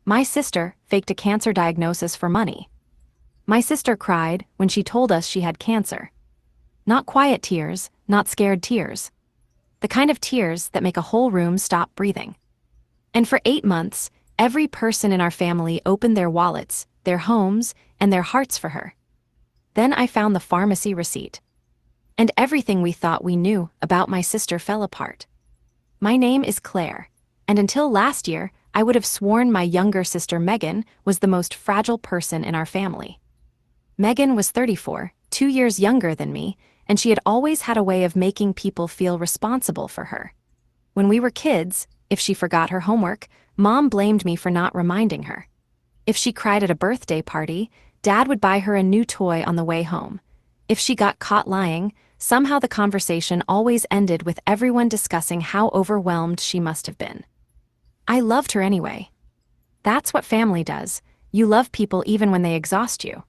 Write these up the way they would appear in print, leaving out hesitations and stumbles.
My sister faked a cancer diagnosis for money. My sister cried when she told us she had cancer. Not quiet tears, not scared tears. The kind of tears that make a whole room stop breathing. And for 8 months, every person in our family opened their wallets, their homes, and their hearts for her. Then I found the pharmacy receipt. And everything we thought we knew about my sister fell apart. My name is Claire, and until last year, I would have sworn my younger sister Megan was the most fragile person in our family. Megan was 34, 2 years younger than me, and she had always had a way of making people feel responsible for her. When we were kids, if she forgot her homework, Mom blamed me for not reminding her. If she cried at a birthday party, Dad would buy her a new toy on the way home. If she got caught lying, somehow the conversation always ended with everyone discussing how overwhelmed she must have been. I loved her anyway. That's what family does. You love people even when they exhaust you.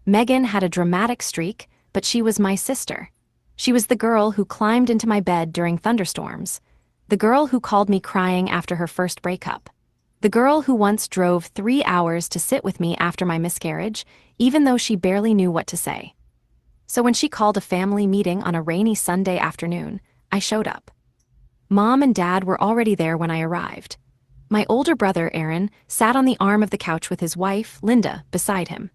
Megan had a dramatic streak, but she was my sister. She was the girl who climbed into my bed during thunderstorms. The girl who called me crying after her first breakup. The girl who once drove 3 hours to sit with me after my miscarriage, even though she barely knew what to say. So when she called a family meeting on a rainy Sunday afternoon, I showed up. Mom and Dad were already there when I arrived. My older brother, Aaron, sat on the arm of the couch with his wife, Linda, beside him.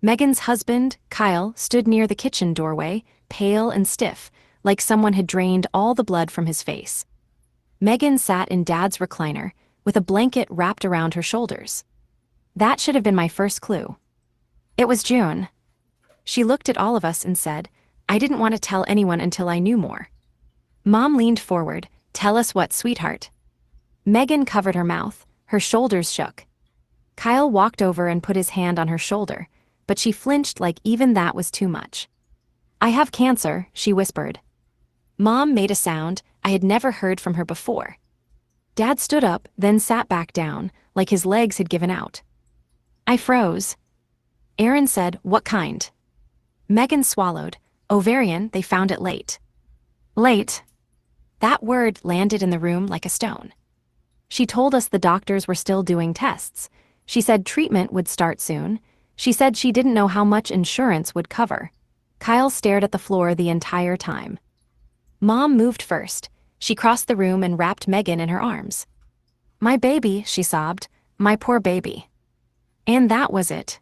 Megan's husband, Kyle, stood near the kitchen doorway, pale and stiff, like someone had drained all the blood from his face. Megan sat in Dad's recliner, with a blanket wrapped around her shoulders. That should have been my first clue. It was June. She looked at all of us and said, "I didn't want to tell anyone until I knew more." Mom leaned forward. "Tell us what, sweetheart?" Megan covered her mouth. Her shoulders shook. Kyle walked over and put his hand on her shoulder, but she flinched like even that was too much. "I have cancer," she whispered. Mom made a sound I had never heard from her before. Dad stood up, then sat back down, like his legs had given out. I froze. Aaron said, "What kind?" Megan swallowed. "Ovarian, they found it late." Late. That word landed in the room like a stone. She told us the doctors were still doing tests. She said treatment would start soon. She said she didn't know how much insurance would cover. Kyle stared at the floor the entire time. Mom moved first. She crossed the room and wrapped Megan in her arms. "My baby," she sobbed. "My poor baby." And that was it.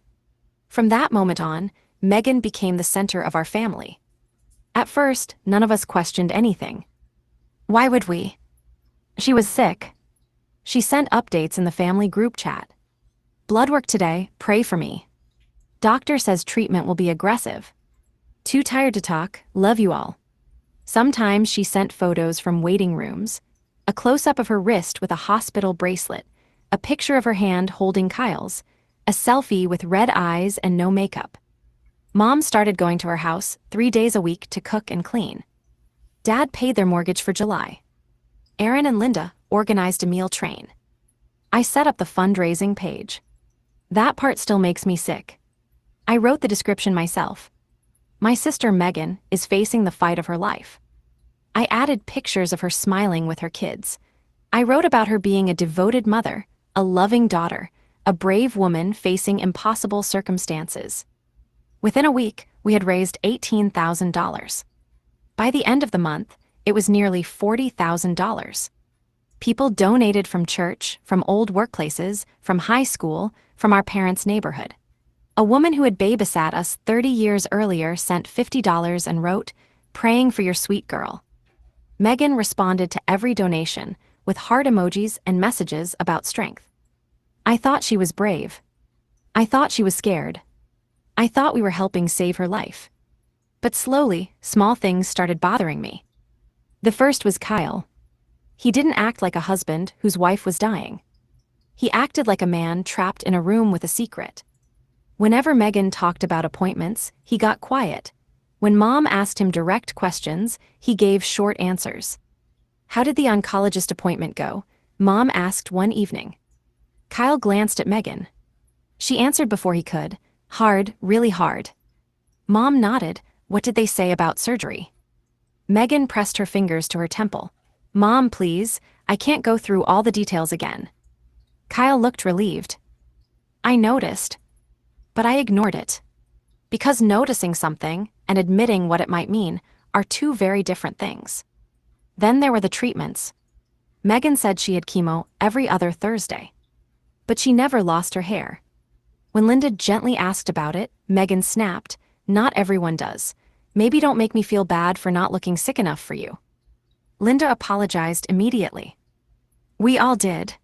From that moment on, Megan became the center of our family. At first, none of us questioned anything. Why would we? She was sick. She sent updates in the family group chat. "Blood work today, pray for me. Doctor says treatment will be aggressive. Too tired to talk, love you all." Sometimes she sent photos from waiting rooms, a close-up of her wrist with a hospital bracelet, a picture of her hand holding Kyle's, a selfie with red eyes and no makeup. Mom started going to her house 3 days a week to cook and clean. Dad paid their mortgage for July. Aaron and Linda organized a meal train. I set up the fundraising page. That part still makes me sick. I wrote the description myself. My sister Megan is facing the fight of her life. I added pictures of her smiling with her kids. I wrote about her being a devoted mother, a loving daughter, a brave woman facing impossible circumstances. Within a week, we had raised $18,000. By the end of the month, it was nearly $40,000. People donated from church, from old workplaces, from high school, from our parents' neighborhood. A woman who had babysat us 30 years earlier sent $50 and wrote, "Praying for your sweet girl." Megan responded to every donation with heart emojis and messages about strength. I thought she was brave. I thought she was scared. I thought we were helping save her life. But slowly, small things started bothering me. The first was Kyle. He didn't act like a husband whose wife was dying. He acted like a man trapped in a room with a secret. Whenever Megan talked about appointments, he got quiet. When Mom asked him direct questions, he gave short answers. "How did the oncologist appointment go?" Mom asked one evening. Kyle glanced at Megan. She answered before he could. "Hard, really hard." Mom nodded. "What did they say about surgery?" Megan pressed her fingers to her temple. "Mom, please, I can't go through all the details again." Kyle looked relieved. I noticed, but I ignored it. Because noticing something and admitting what it might mean are two very different things. Then there were the treatments. Megan said she had chemo every other Thursday. But she never lost her hair. When Linda gently asked about it, Megan snapped, "Not everyone does. Maybe don't make me feel bad for not looking sick enough for you." Linda apologized immediately. We all did.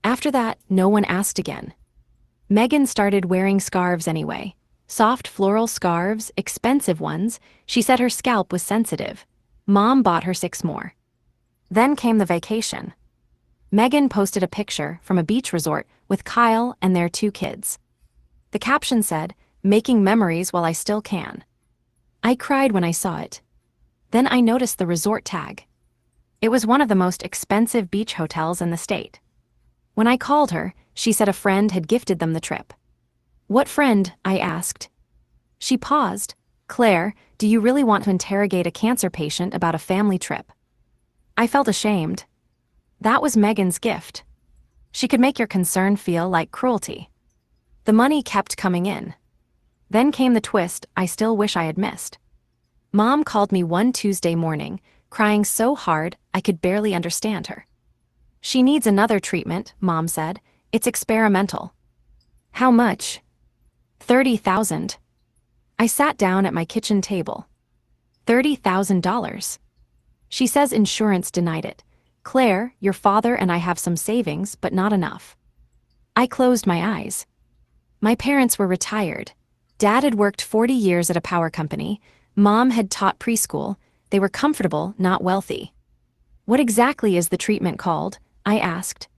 After that, no one asked again. Megan started wearing scarves anyway. Soft floral scarves, expensive ones. She said her scalp was sensitive. Mom bought her 6 more. Then came the vacation. Megan posted a picture from a beach resort with Kyle and their 2 kids. The caption said, "Making memories while I still can." I cried when I saw it. Then I noticed the resort tag. It was one of the most expensive beach hotels in the state. When I called her, she said a friend had gifted them the trip. "What friend?" I asked. She paused. "Claire, do you really want to interrogate a cancer patient about a family trip?" I felt ashamed. That was Megan's gift. She could make your concern feel like cruelty. The money kept coming in. Then came the twist I still wish I had missed. Mom called me one Tuesday morning, crying so hard I could barely understand her. "She needs another treatment," Mom said. "It's experimental." "How much?" $30,000. I sat down at my kitchen table. $30,000. She says insurance denied it. "Claire, your father and I have some savings, but not enough." I closed my eyes. My parents were retired. Dad had worked 40 years at a power company. Mom had taught preschool. They were comfortable, not wealthy. "What exactly is the treatment called?" I asked.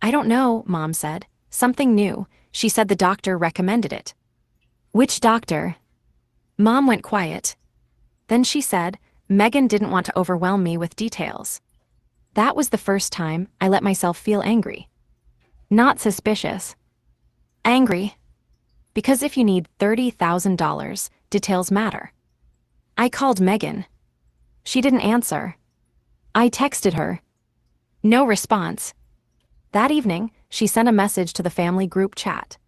"I don't know," Mom said. "Something new. She said the doctor recommended it." "Which doctor?" Mom went quiet. Then she said, Megan didn't want to overwhelm me with details. That was the first time I let myself feel angry. Not suspicious. Angry. Because if you need $30,000, details matter. I called Megan. She didn't answer. I texted her. No response. That evening, she sent a message to the family group chat.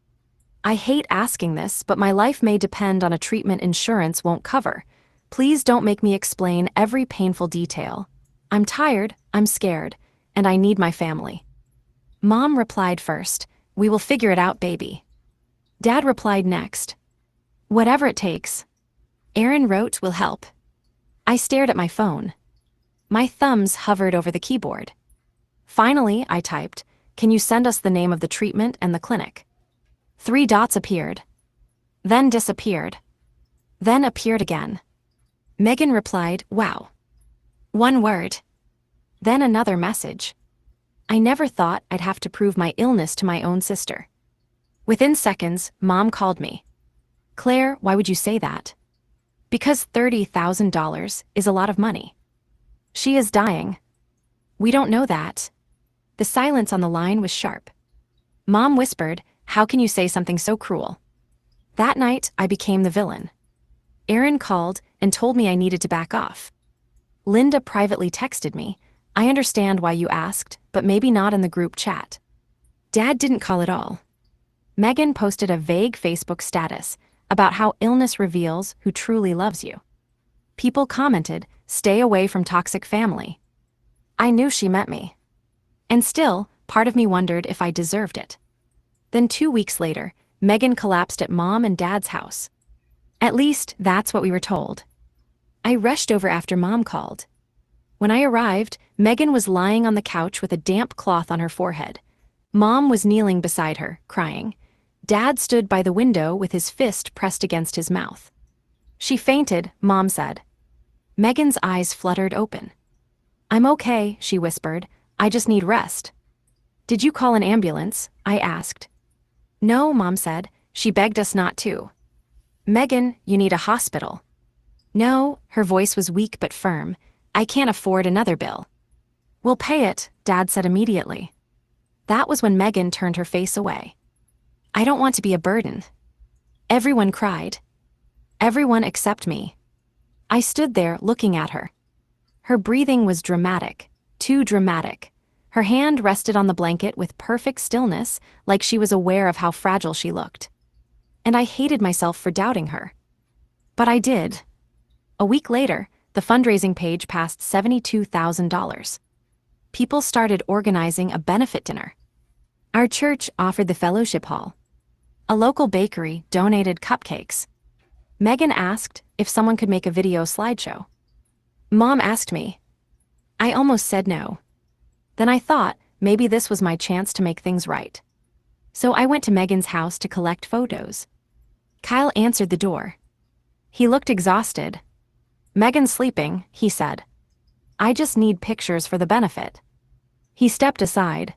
"I hate asking this, but my life may depend on a treatment insurance won't cover. Please don't make me explain every painful detail. I'm tired, I'm scared, and I need my family." Mom replied first, "We will figure it out, baby." Dad replied next. "Whatever it takes." Aaron wrote, "Will help." I stared at my phone. My thumbs hovered over the keyboard. Finally, I typed, "Can you send us the name of the treatment and the clinic?" 3 dots appeared. Then disappeared. Then appeared again. Megan replied, "Wow." 1 word. Then another message. I never thought I'd have to prove my illness to my own sister. Within seconds, Mom called me. "Claire, why would you say that?" "Because $30,000 is a lot of money." "She is dying." "We don't know that." The silence on the line was sharp. Mom whispered, "How can you say something so cruel?" That night, I became the villain. Aaron called and told me I needed to back off. Linda privately texted me, "I understand why you asked, but maybe not in the group chat." Dad didn't call at all. Megan posted a vague Facebook status about how illness reveals who truly loves you. People commented, "Stay away from toxic family." I knew she meant me. And still, part of me wondered if I deserved it. Then 2 weeks later, Megan collapsed at Mom and Dad's house. At least, that's what we were told. I rushed over after Mom called. When I arrived, Megan was lying on the couch with a damp cloth on her forehead. Mom was kneeling beside her, crying. Dad stood by the window with his fist pressed against his mouth. "She fainted," Mom said. Megan's eyes fluttered open. "I'm okay," she whispered. "I just need rest." "Did you call an ambulance?" I asked. "No," Mom said. "She begged us not to." "Megan, you need a hospital." "No," her voice was weak but firm. "I can't afford another bill." "We'll pay it," Dad said immediately. That was when Megan turned her face away. "I don't want to be a burden." Everyone cried. Everyone except me. I stood there looking at her. Her breathing was dramatic, too dramatic. Her hand rested on the blanket with perfect stillness, like she was aware of how fragile she looked. And I hated myself for doubting her. But I did. A week later, the fundraising page passed $72,000. People started organizing a benefit dinner. Our church offered the fellowship hall. A local bakery donated cupcakes. Megan asked if someone could make a video slideshow. Mom asked me. I almost said no. Then I thought maybe this was my chance to make things right. So I went to Megan's house to collect photos. Kyle answered the door. He looked exhausted. Megan's sleeping, he said. I just need pictures for the benefit. He stepped aside.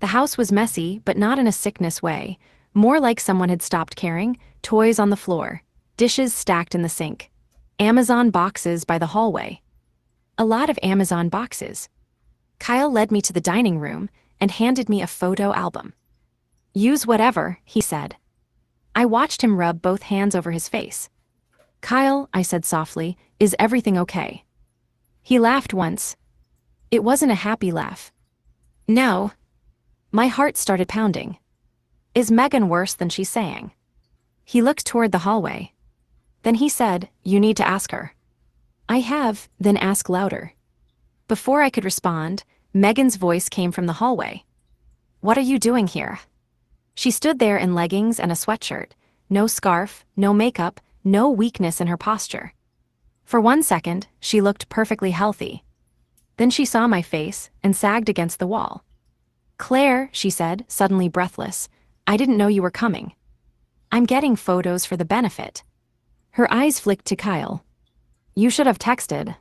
The house was messy, but not in a sickness way, more like someone had stopped caring, toys on the floor, dishes stacked in the sink, Amazon boxes by the hallway. A lot of Amazon boxes. Kyle led me to the dining room and handed me a photo album. Use whatever, he said. I watched him rub both hands over his face. Kyle, I said softly, is everything okay? He laughed once. It wasn't a happy laugh. No. My heart started pounding. Is Megan worse than she's saying? He looked toward the hallway. Then he said, you need to ask her. I have, then ask louder. Before I could respond, Megan's voice came from the hallway. What are you doing here? She stood there in leggings and a sweatshirt, no scarf, no makeup, no weakness in her posture. For 1 second, she looked perfectly healthy. Then she saw my face and sagged against the wall. Claire, she said, suddenly breathless, I didn't know you were coming. I'm getting photos for the benefit. Her eyes flicked to Kyle. You should have texted.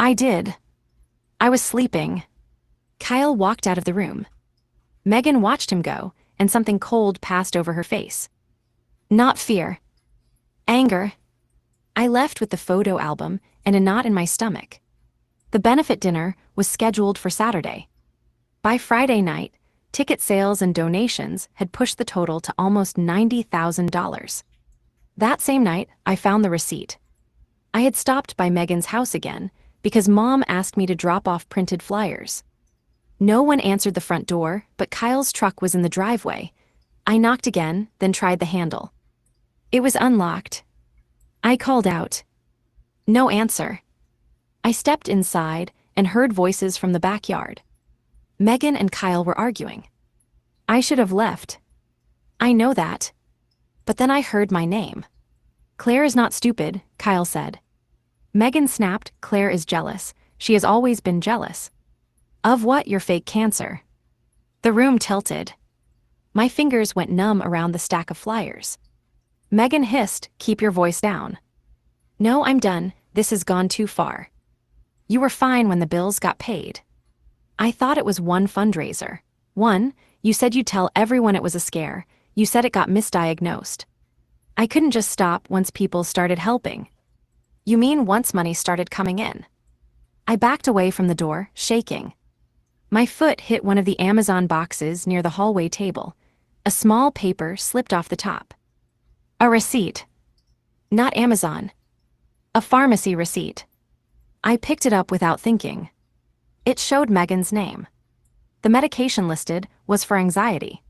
I did. I was sleeping. Kyle walked out of the room. Megan watched him go, and something cold passed over her face. Not fear. Anger. I left with the photo album and a knot in my stomach. The benefit dinner was scheduled for Saturday. By Friday night, ticket sales and donations had pushed the total to almost $90,000. That same night, I found the receipt. I had stopped by Megan's house again because Mom asked me to drop off printed flyers. No one answered the front door, but Kyle's truck was in the driveway. I knocked again, then tried the handle. It was unlocked. I called out. No answer. I stepped inside and heard voices from the backyard. Megan and Kyle were arguing. I should have left. I know that. But then I heard my name. Claire is not stupid, Kyle said. Megan snapped, Claire is jealous. She has always been jealous. Of what? Your fake cancer. The room tilted. My fingers went numb around the stack of flyers. Megan hissed, keep your voice down. No, I'm done. This has gone too far. You were fine when the bills got paid. I thought it was one fundraiser. One, you said you'd tell everyone it was a scare. You said it got misdiagnosed. I couldn't just stop once people started helping. You mean once money started coming in? I backed away from the door, shaking. My foot hit one of the Amazon boxes near the hallway table. A small paper slipped off the top. A receipt. Not Amazon. A pharmacy receipt. I picked it up without thinking. It showed Megan's name. The medication listed was for anxiety.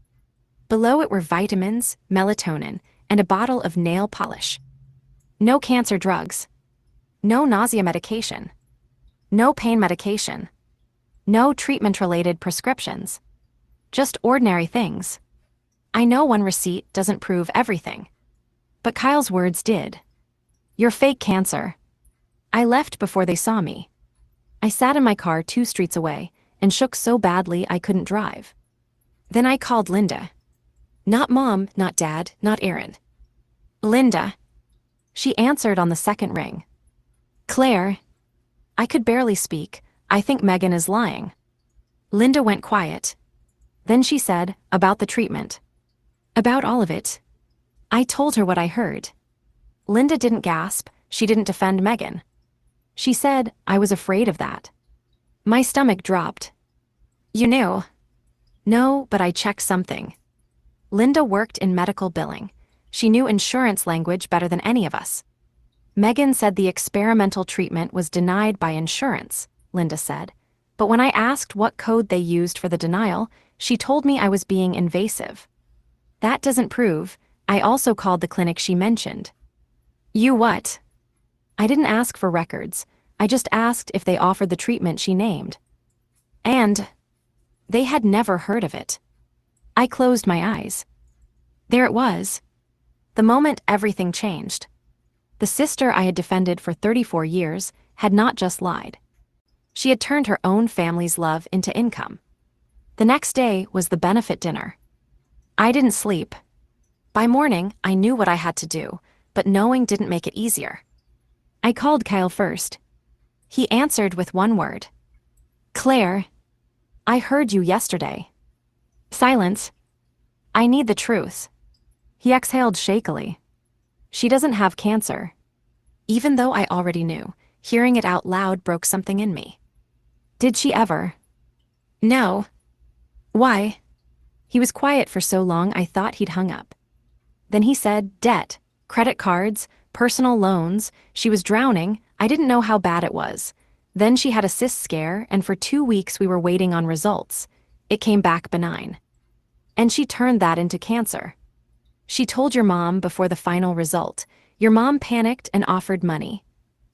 Below it were vitamins, melatonin, and a bottle of nail polish. No cancer drugs. No nausea medication. No pain medication. No treatment-related prescriptions. Just ordinary things. I know one receipt doesn't prove everything. But Kyle's words did. You're fake cancer. I left before they saw me. I sat in my car 2 streets away and shook so badly I couldn't drive. Then I called Linda. Not Mom, not Dad, not Aaron. Linda. She answered on the second ring. Claire. I could barely speak. I think Megan is lying. Linda went quiet. Then she said, about the treatment. About all of it. I told her what I heard. Linda didn't gasp. She didn't defend Megan. She said, I was afraid of that. My stomach dropped. You knew? No, but I checked something. Linda worked in medical billing. She knew insurance language better than any of us. Megan said the experimental treatment was denied by insurance, Linda said. But when I asked what code they used for the denial, she told me I was being invasive. That doesn't prove. I also called the clinic she mentioned. You what? I didn't ask for records. I just asked if they offered the treatment she named. And they had never heard of it. I closed my eyes. There it was. The moment everything changed. The sister I had defended for 34 years had not just lied. She had turned her own family's love into income. The next day was the benefit dinner. I didn't sleep. By morning, I knew what I had to do, but knowing didn't make it easier. I called Kyle first. He answered with one word. Claire, I heard you yesterday. Silence. I need the truth. He exhaled shakily. She doesn't have cancer. Even though I already knew, hearing it out loud broke something in me. Did she ever? No. Why? He was quiet for so long I thought he'd hung up. Then he said, debt, credit cards, personal loans, she was drowning, I didn't know how bad it was. Then she had a cyst scare, and for 2 weeks we were waiting on results. It came back benign. And she turned that into cancer. She told your mom before the final result. Your mom panicked and offered money.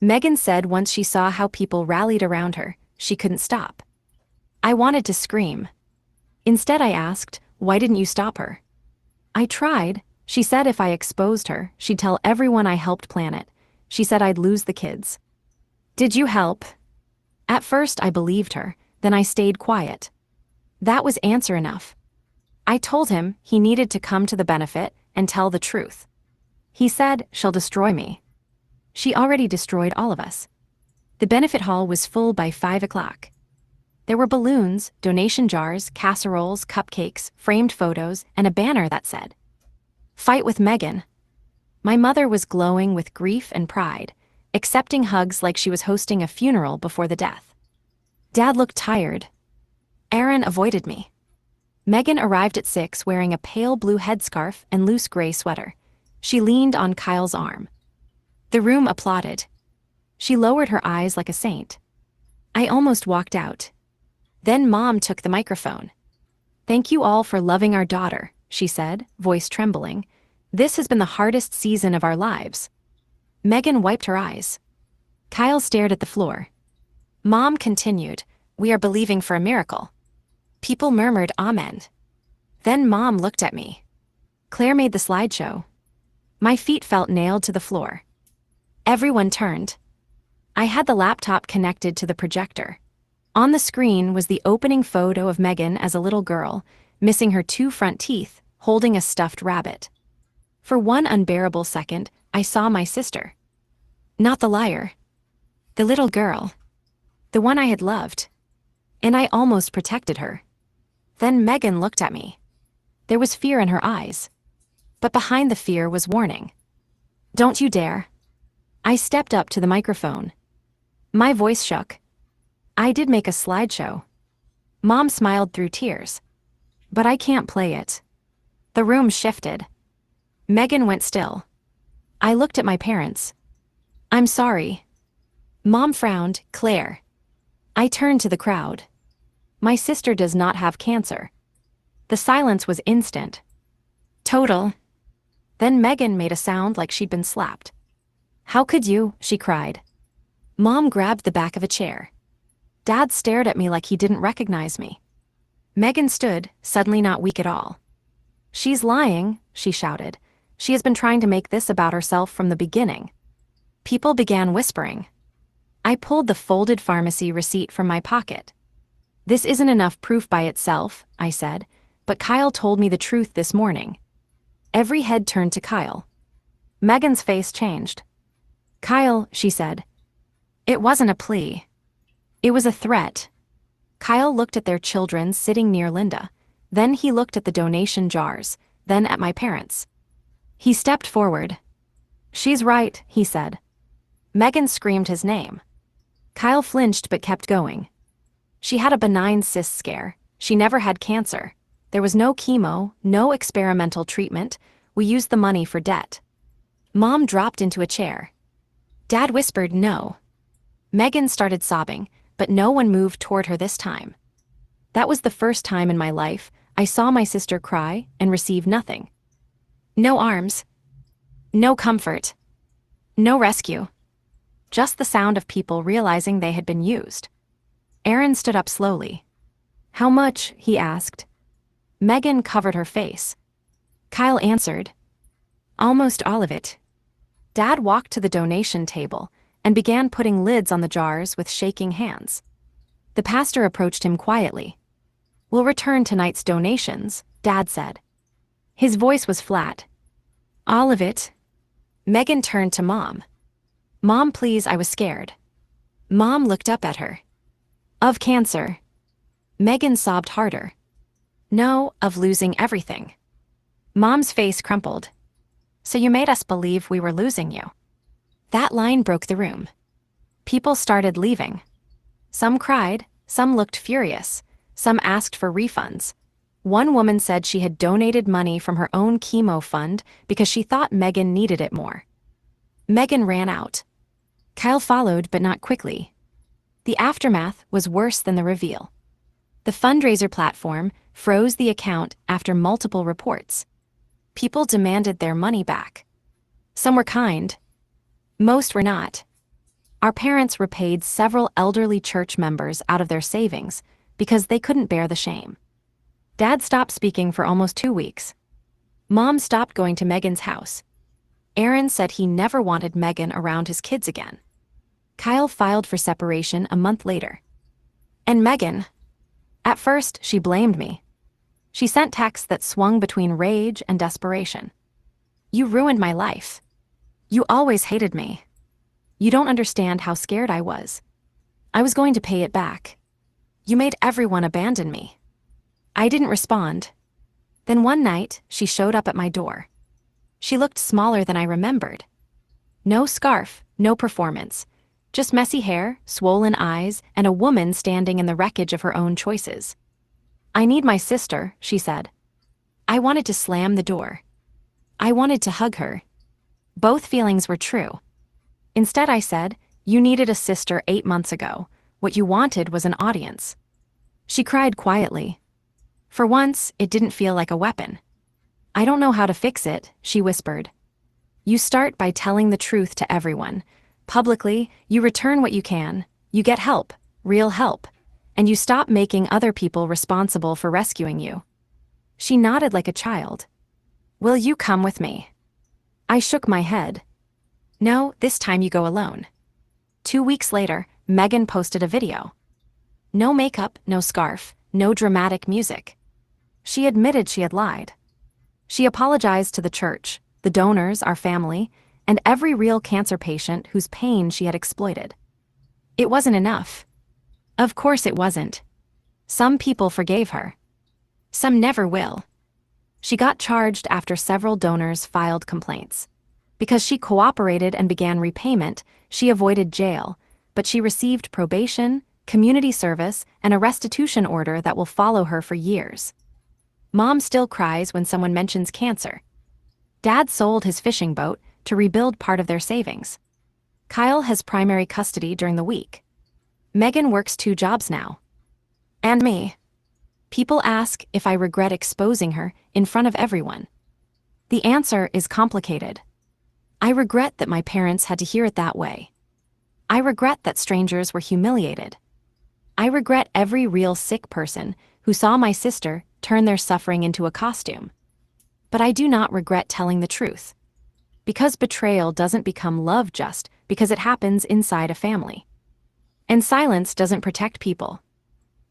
Megan said once she saw how people rallied around her, she couldn't stop. I wanted to scream. Instead I asked, why didn't you stop her? I tried. She said if I exposed her, she'd tell everyone I helped plan it. She said I'd lose the kids. Did you help? At first I believed her, then I stayed quiet. That was answer enough. I told him he needed to come to the benefit and tell the truth. He said, she'll destroy me. She already destroyed all of us. The benefit hall was full by 5 o'clock. There were balloons, donation jars, casseroles, cupcakes, framed photos, and a banner that said, Fight with Megan. My mother was glowing with grief and pride, accepting hugs like she was hosting a funeral before the death. Dad looked tired. Aaron avoided me. Megan arrived at 6 wearing a pale blue headscarf and loose gray sweater. She leaned on Kyle's arm. The room applauded. She lowered her eyes like a saint. I almost walked out. Then Mom took the microphone. Thank you all for loving our daughter, she said, voice trembling. This has been the hardest season of our lives. Megan wiped her eyes. Kyle stared at the floor. Mom continued, we are believing for a miracle. People murmured amen. Then Mom looked at me. Claire made the slideshow. My feet felt nailed to the floor. Everyone turned. I had the laptop connected to the projector. On the screen was the opening photo of Megan as a little girl, missing her 2 front teeth, holding a stuffed rabbit. For one unbearable second, I saw my sister. Not the liar. The little girl. The one I had loved. And I almost protected her. Then Megan looked at me. There was fear in her eyes. But behind the fear was warning. Don't you dare. I stepped up to the microphone. My voice shook. I did make a slideshow. Mom smiled through tears. But I can't play it. The room shifted. Megan went still. I looked at my parents. I'm sorry. Mom frowned, Claire. I turned to the crowd. My sister does not have cancer. The silence was instant. Total. Then Megan made a sound like she'd been slapped. How could you? She cried. Mom grabbed the back of a chair. Dad stared at me like he didn't recognize me. Megan stood, suddenly not weak at all. She's lying, she shouted. She has been trying to make this about herself from the beginning. People began whispering. I pulled the folded pharmacy receipt from my pocket. This isn't enough proof by itself, I said, but Kyle told me the truth this morning. Every head turned to Kyle. Megan's face changed. Kyle, she said. It wasn't a plea. It was a threat. Kyle looked at their children sitting near Linda. Then he looked at the donation jars, then at my parents. He stepped forward. She's right, he said. Megan screamed his name. Kyle flinched but kept going. She had a benign cyst scare. She never had cancer. There was no chemo, no experimental treatment. We used the money for debt. Mom dropped into a chair. Dad whispered no. Megan started sobbing, but no one moved toward her this time. That was the first time in my life I saw my sister cry and receive nothing. No arms. No comfort. No rescue. Just the sound of people realizing they had been used. Aaron stood up slowly. "How much?" he asked. Megan covered her face. Kyle answered, "Almost all of it." Dad walked to the donation table and began putting lids on the jars with shaking hands. The pastor approached him quietly. "We'll return tonight's donations," Dad said. His voice was flat. "All of it?" Megan turned to Mom. "Mom, please, I was scared." Mom looked up at her. "Of cancer." Megan sobbed harder. "No, of losing everything." Mom's face crumpled. "So you made us believe we were losing you." That line broke the room. People started leaving. Some cried, some looked furious, some asked for refunds. One woman said she had donated money from her own chemo fund because she thought Megan needed it more. Megan ran out. Kyle followed, but not quickly. The aftermath was worse than the reveal. The fundraiser platform froze the account after multiple reports. People demanded their money back. Some were kind. Most were not. Our parents repaid several elderly church members out of their savings because they couldn't bear the shame. Dad stopped speaking for almost 2 weeks. Mom stopped going to Megan's house. Aaron said he never wanted Megan around his kids again. Kyle filed for separation a month later. And Megan, at first, she blamed me. She sent texts that swung between rage and desperation. "You ruined my life. You always hated me. You don't understand how scared I was. I was going to pay it back. You made everyone abandon me." I didn't respond. Then one night, she showed up at my door. She looked smaller than I remembered. No scarf, no performance. Just messy hair, swollen eyes, and a woman standing in the wreckage of her own choices. "I need my sister," she said. I wanted to slam the door. I wanted to hug her. Both feelings were true. Instead, I said, "You needed a sister 8 months ago. What you wanted was an audience." She cried quietly. For once, it didn't feel like a weapon. "I don't know how to fix it," she whispered. "You start by telling the truth to everyone. Publicly, you return what you can, you get help, real help, and you stop making other people responsible for rescuing you." She nodded like a child. "Will you come with me?" I shook my head. "No, this time you go alone." 2 weeks later, Megan posted a video. No makeup, no scarf, no dramatic music. She admitted she had lied. She apologized to the church, the donors, our family, and every real cancer patient whose pain she had exploited. It wasn't enough. Of course it wasn't. Some people forgave her. Some never will. She got charged after several donors filed complaints. Because she cooperated and began repayment, she avoided jail, but she received probation, community service, and a restitution order that will follow her for years. Mom still cries when someone mentions cancer. Dad sold his fishing boat to rebuild part of their savings. Kyle has primary custody during the week. Megan works 2 jobs now. And me. People ask if I regret exposing her in front of everyone. The answer is complicated. I regret that my parents had to hear it that way. I regret that strangers were humiliated. I regret every real sick person who saw my sister turn their suffering into a costume. But I do not regret telling the truth. Because betrayal doesn't become love just because it happens inside a family. And silence doesn't protect people.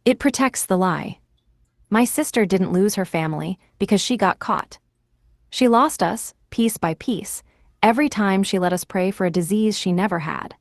It protects the lie. My sister didn't lose her family because she got caught. She lost us, piece by piece, every time she let us pray for a disease she never had.